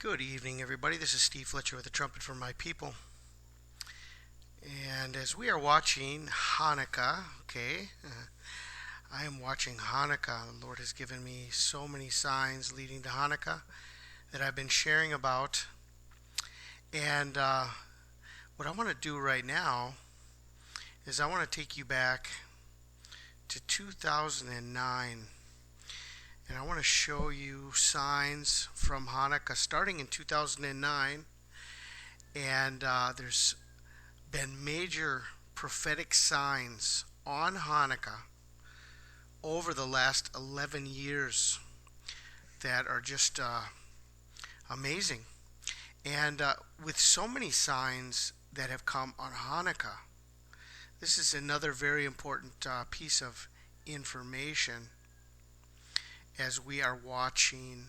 Good evening, everybody. This is Steve Fletcher with the Trumpet for My People. And as we are watching Hanukkah, I am watching Hanukkah. The Lord has given me so many signs leading to Hanukkah that I've been sharing about. And what I want to do right now is I want to take you back to 2009. And I want to show you signs from Hanukkah starting in 2009. And there's been major prophetic signs on Hanukkah over the last 11 years that are just amazing. And with so many signs that have come on Hanukkah, this is another very important piece of information as we are watching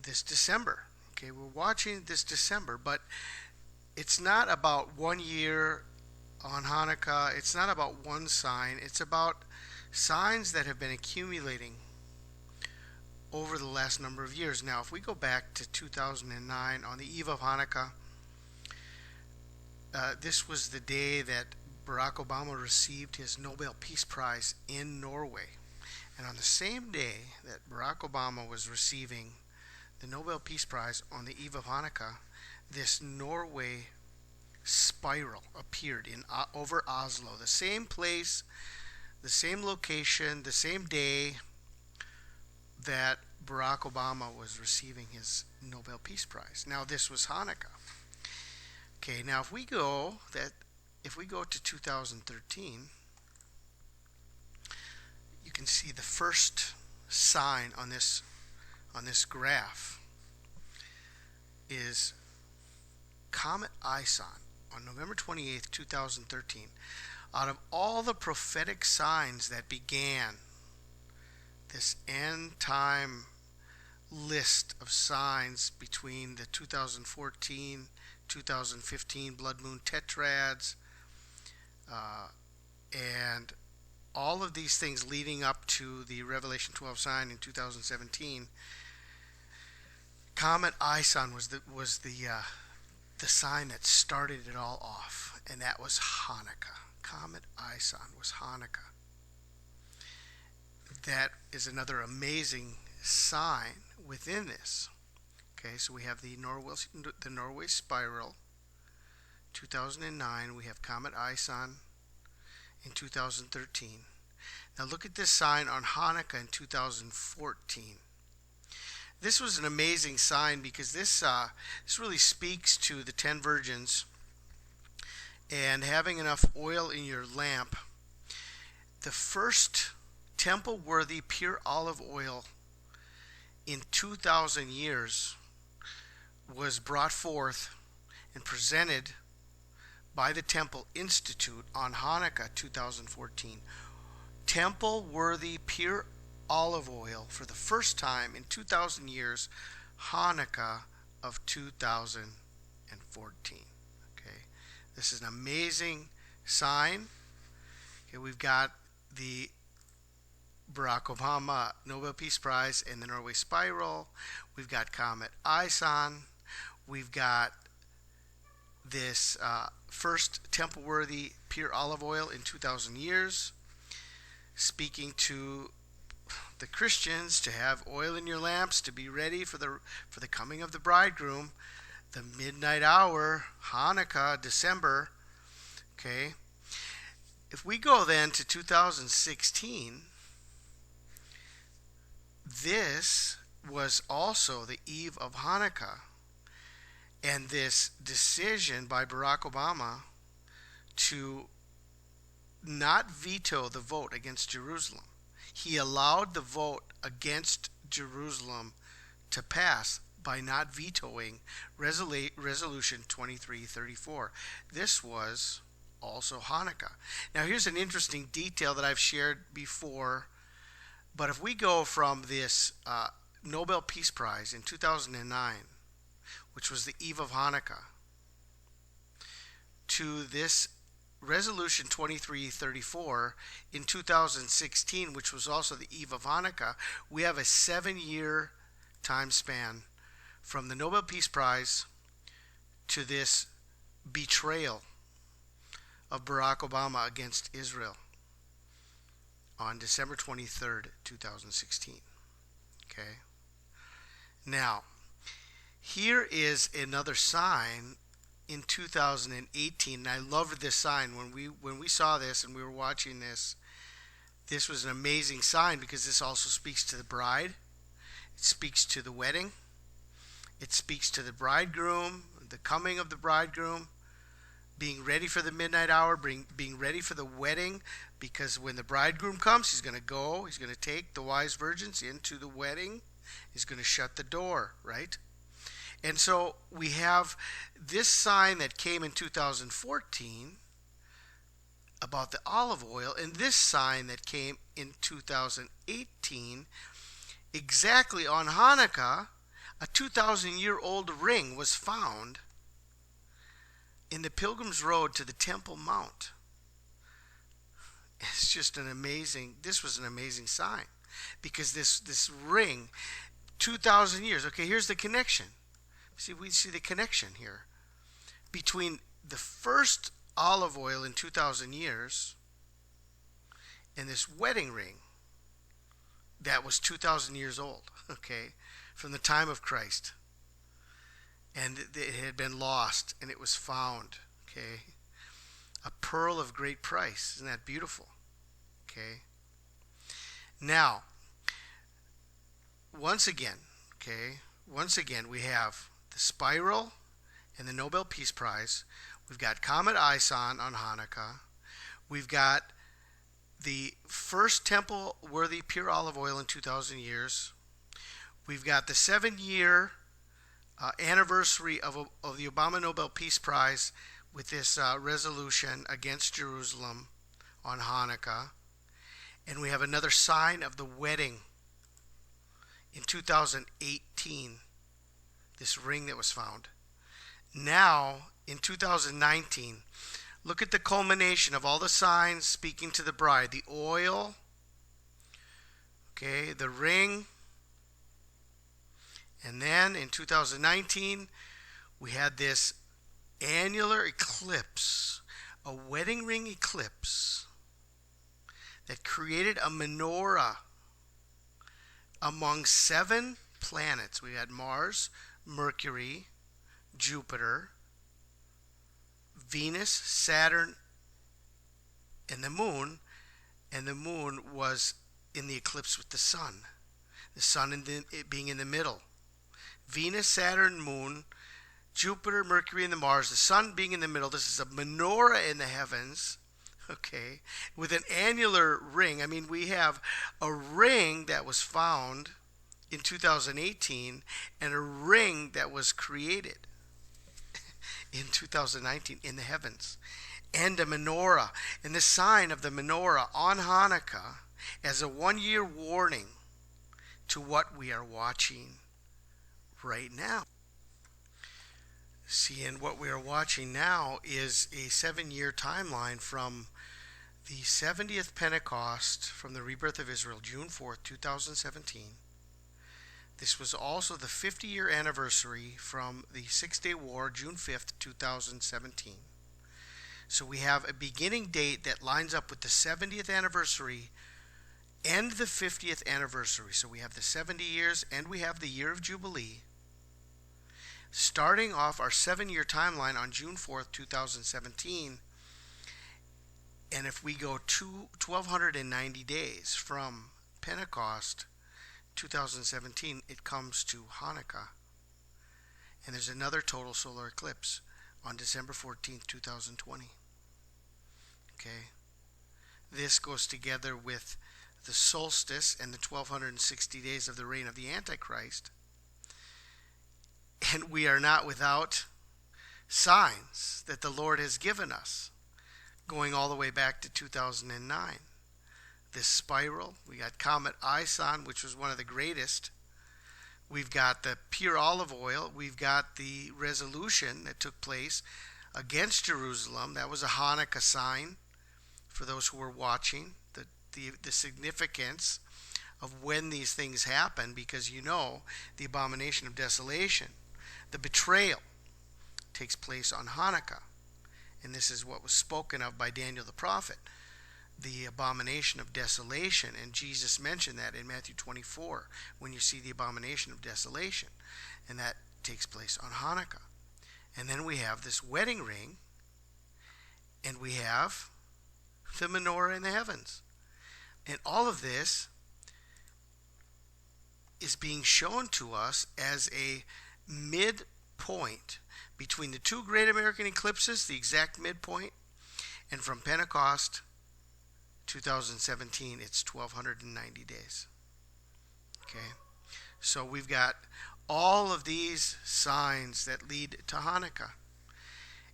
this December. Okay, we're watching this December, but it's not about 1 year on Hanukkah. It's not about one sign. It's about signs that have been accumulating over the last number of years. Now, if we go back to 2009, on the eve of Hanukkah, this was the day that Barack Obama received his Nobel Peace Prize in Norway. And on the same day that Barack Obama was receiving the Nobel Peace Prize, on the eve of Hanukkah, this Norway spiral appeared over Oslo. The same place, the same location, the same day that Barack Obama was receiving his Nobel Peace Prize. Now, this was Hanukkah. Okay, now if we go to 2013, you can see the first sign on this graph is Comet Ison on November 28th, 2013. Out of all the prophetic signs that began this end time list of signs between the 2014-2015 blood moon tetrads, and all of these things leading up to the Revelation 12 sign in 2017, Comet Ison was the sign that started it all off, and that was Hanukkah. Comet Ison was Hanukkah. That is another amazing sign within this. Okay, so we have the Norway spiral, 2009. We have Comet Ison in 2013. Now look at this sign on Hanukkah in 2014. This was an amazing sign because this really speaks to the 10 virgins and having enough oil in your lamp. The first temple-worthy pure olive oil in 2,000 years was brought forth and presented by the Temple Institute on Hanukkah 2014. Temple-worthy pure olive oil for the first time in 2,000 years, Hanukkah of 2014. Okay, this is an amazing sign. Okay, we've got the Barack Obama Nobel Peace Prize and the Norway spiral. We've got Comet Ison. We've got this first temple-worthy pure olive oil in 2,000 years, speaking to the Christians to have oil in your lamps to be ready for the coming of the bridegroom, the midnight hour, Hanukkah, December. Okay, if we go then to 2016, this was also the eve of Hanukkah, and this decision by Barack Obama to not veto the vote against Jerusalem. He allowed the vote against Jerusalem to pass by not vetoing Resolution 2334. This was also Hanukkah. Now here's an interesting detail that I've shared before, but if we go from this Nobel Peace Prize in 2009, which was the eve of Hanukkah, to this Resolution 2334 in 2016, which was also the eve of Hanukkah, we have a 7-year time span from the Nobel Peace Prize to this betrayal of Barack Obama against Israel on December 23rd, 2016. Okay? Now, here is another sign in 2018. And I loved this sign when we saw this and we were watching this. This was an amazing sign because this also speaks to the bride. It speaks to the wedding. It speaks to the bridegroom, the coming of the bridegroom, being ready for the midnight hour, being ready for the wedding, because when the bridegroom comes, he's going to take the wise virgins into the wedding. He's going to shut the door, right? And so we have this sign that came in 2014 about the olive oil, and this sign that came in 2018 exactly on Hanukkah. A 2,000-year-old ring was found in the Pilgrim's Road to the Temple Mount. It's just this was an amazing sign, because this ring, 2,000 years. Okay, here's the connection. We see the connection here between the first olive oil in 2,000 years and this wedding ring that was 2,000 years old, okay, from the time of Christ. And it had been lost, and it was found, okay. A pearl of great price. Isn't that beautiful? Okay. Now, once again, we have the spiral and the Nobel Peace Prize. We've got Comet Ison on Hanukkah. We've got the first temple-worthy pure olive oil in 2,000 years. We've got the 7-year anniversary of the Obama Nobel Peace Prize with this resolution against Jerusalem on Hanukkah. And we have another sign of the wedding in 2018, this ring that was found. Now, in 2019, look at the culmination of all the signs speaking to the bride. The oil, okay, the ring. And then in 2019, we had this annular eclipse, a wedding ring eclipse that created a menorah among 7 planets. We had Mars, Mercury, Jupiter, Venus, Saturn, and the moon. And the moon was in the eclipse with the sun. The sun being in the middle. Venus, Saturn, moon, Jupiter, Mercury, and the Mars. The sun being in the middle. This is a menorah in the heavens. Okay. With an annular ring. I mean, we have a ring that was found in 2018 and a ring that was created in 2019 in the heavens. And a menorah. And the sign of the menorah on Hanukkah as a 1-year warning to what we are watching right now. See, and what we are watching now is a 7-year timeline from the 70th Pentecost, from the rebirth of Israel, June 4th, 2017. This was also the 50-year anniversary from the Six-Day War, June 5th, 2017. So we have a beginning date that lines up with the 70th anniversary and the 50th anniversary. So we have the 70 years and we have the year of Jubilee. Starting off our 7-year timeline on June 4th, 2017. And if we go 1,290 days from Pentecost 2017, it comes to Hanukkah. And there's another total solar eclipse on December 14th, 2020. Okay. This goes together with the solstice and the 1,260 days of the reign of the Antichrist. And we are not without signs that the Lord has given us, going all the way back to 2009. This spiral, we got Comet Ison, which was one of the greatest. We've got the pure olive oil. We've got the resolution that took place against Jerusalem. That was a Hanukkah sign for those who were watching. The significance of when these things happen, because the abomination of desolation, the betrayal, takes place on Hanukkah. And this is what was spoken of by Daniel the prophet, the abomination of desolation. And Jesus mentioned that in Matthew 24, when you see the abomination of desolation. And that takes place on Hanukkah. And then we have this wedding ring, and we have the menorah in the heavens. And all of this is being shown to us as a midpoint between the two great American eclipses, the exact midpoint, and from Pentecost 2017, it's 1290 days. Okay, so we've got all of these signs that lead to Hanukkah.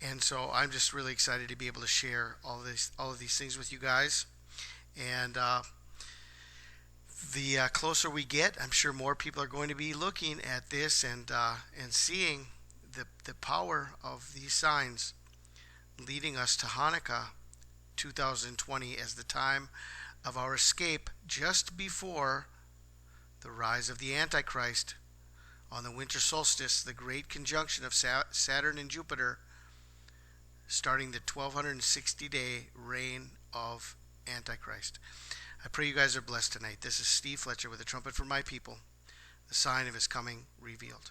And so I'm just really excited to be able to share all of these things with you guys. And the closer we get, I'm sure more people are going to be looking at this and seeing the power of these signs leading us to Hanukkah 2020 as the time of our escape, just before the rise of the Antichrist on the winter solstice, the great conjunction of Saturn and Jupiter, starting the 1260-day reign of Antichrist. I pray you guys are blessed tonight. This is Steve Fletcher with a trumpet for my people, the sign of his coming revealed.